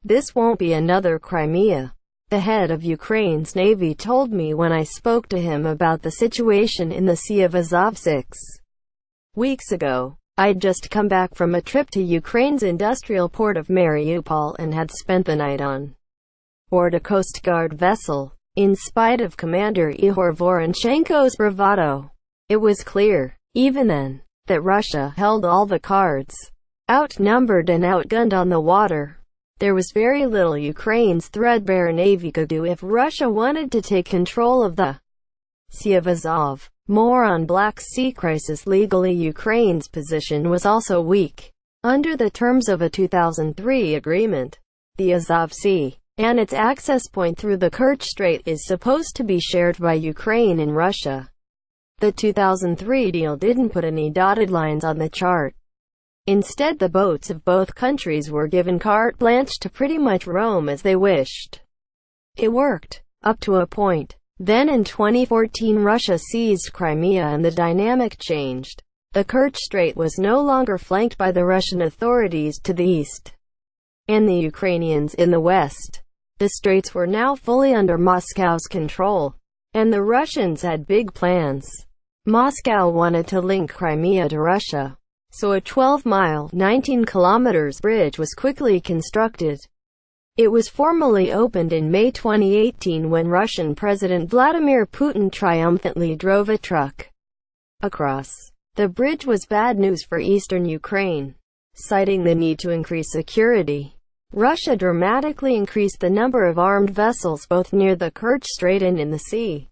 This won't be another Crimea, the head of Ukraine's navy told me when I spoke to him about the situation in the Sea of Azov 6 weeks ago. I'd just come back from a trip to Ukraine's industrial port of Mariupol and had spent the night on board a Coast Guard vessel. In spite of Commander Ihor Voronchenko's bravado, it was clear, even then, that Russia held all the cards. Outnumbered and outgunned on the water, there was very little Ukraine's threadbare navy could do if Russia wanted to take control of the Sea of Azov. More on Black Sea crisis. Legally, Ukraine's position was also weak. Under the terms of a 2003 agreement, the Azov Sea and its access point through the Kerch Strait is supposed to be shared by Ukraine and Russia. The 2003 deal didn't put any dotted lines on the chart. Instead, the boats of both countries were given carte blanche to pretty much roam as they wished. It worked, up to a point. Then in 2014 Russia seized Crimea and the dynamic changed. The Kerch Strait was no longer flanked by the Russian authorities to the east and the Ukrainians in the west. The straits were now fully under Moscow's control, and the Russians had big plans. Moscow wanted to link Crimea to Russia, so a 12-mile (19 kilometers) bridge was quickly constructed. It was formally opened in May 2018 when Russian President Vladimir Putin triumphantly drove a truck across. The bridge was bad news for eastern Ukraine. Citing the need to increase security, Russia dramatically increased the number of armed vessels both near the Kerch Strait and in the Sea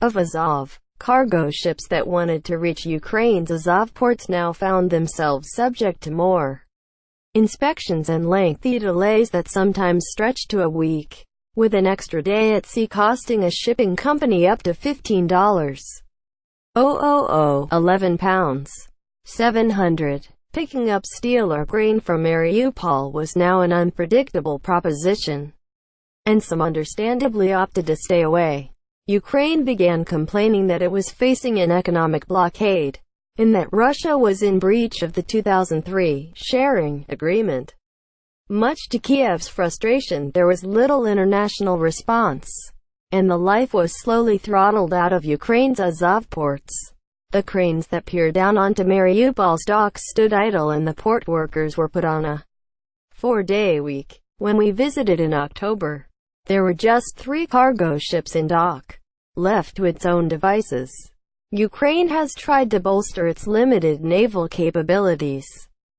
of Azov. Cargo ships that wanted to reach Ukraine's Azov ports now found themselves subject to more inspections and lengthy delays that sometimes stretched to a week, with an extra day at sea costing a shipping company up to £15,000 (£11.700). Picking up steel or grain from Mariupol was now an unpredictable proposition, and some understandably opted to stay away. Ukraine began complaining that it was facing an economic blockade, and that Russia was in breach of the 2003 sharing agreement. Much to Kiev's frustration, there was little international response, and the life was slowly throttled out of Ukraine's Azov ports. The cranes that peer down onto Mariupol's docks stood idle and the port workers were put on a 4-day week. When we visited in October, there were just 3 cargo ships in dock. Left to its own devices, Ukraine has tried to bolster its limited naval capabilities.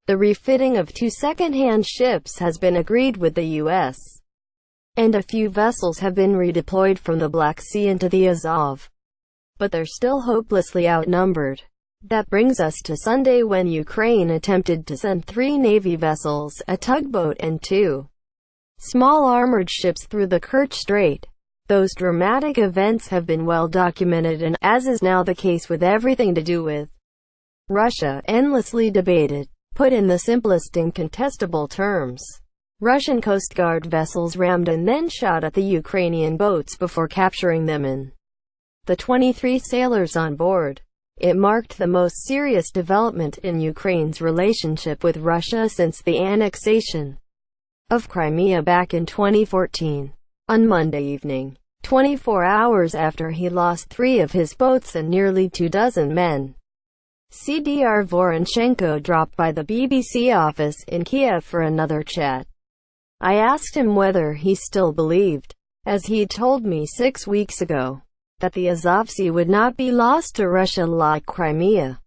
The refitting of 2 second-hand ships has been agreed with the U.S., and a few vessels have been redeployed from the Black Sea into the Azov. But they're still hopelessly outnumbered. That brings us to Sunday, when Ukraine attempted to send 3 Navy vessels, a tugboat and 2 small armored ships through the Kerch Strait. Those dramatic events have been well documented and, as is now the case with everything to do with Russia, endlessly debated. Put in the simplest incontestable terms, Russian Coast Guard vessels rammed and then shot at the Ukrainian boats before capturing them and the 23 sailors on board. It marked the most serious development in Ukraine's relationship with Russia since the annexation of Crimea back in 2014. On Monday evening, 24 hours after he lost 3 of his boats and nearly 24 men, CDR Voronchenko dropped by the BBC office in Kiev for another chat. I asked him whether he still believed, as he'd told me 6 weeks ago, that the Azov Sea would not be lost to Russia like Crimea.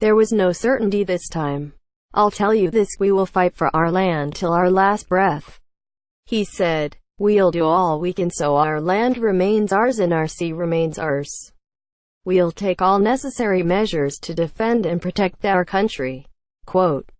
There was no certainty this time. "I'll tell you this, we will fight for our land till our last breath," he said. "We'll do all we can so our land remains ours and our sea remains ours. We'll take all necessary measures to defend and protect our country." Quote,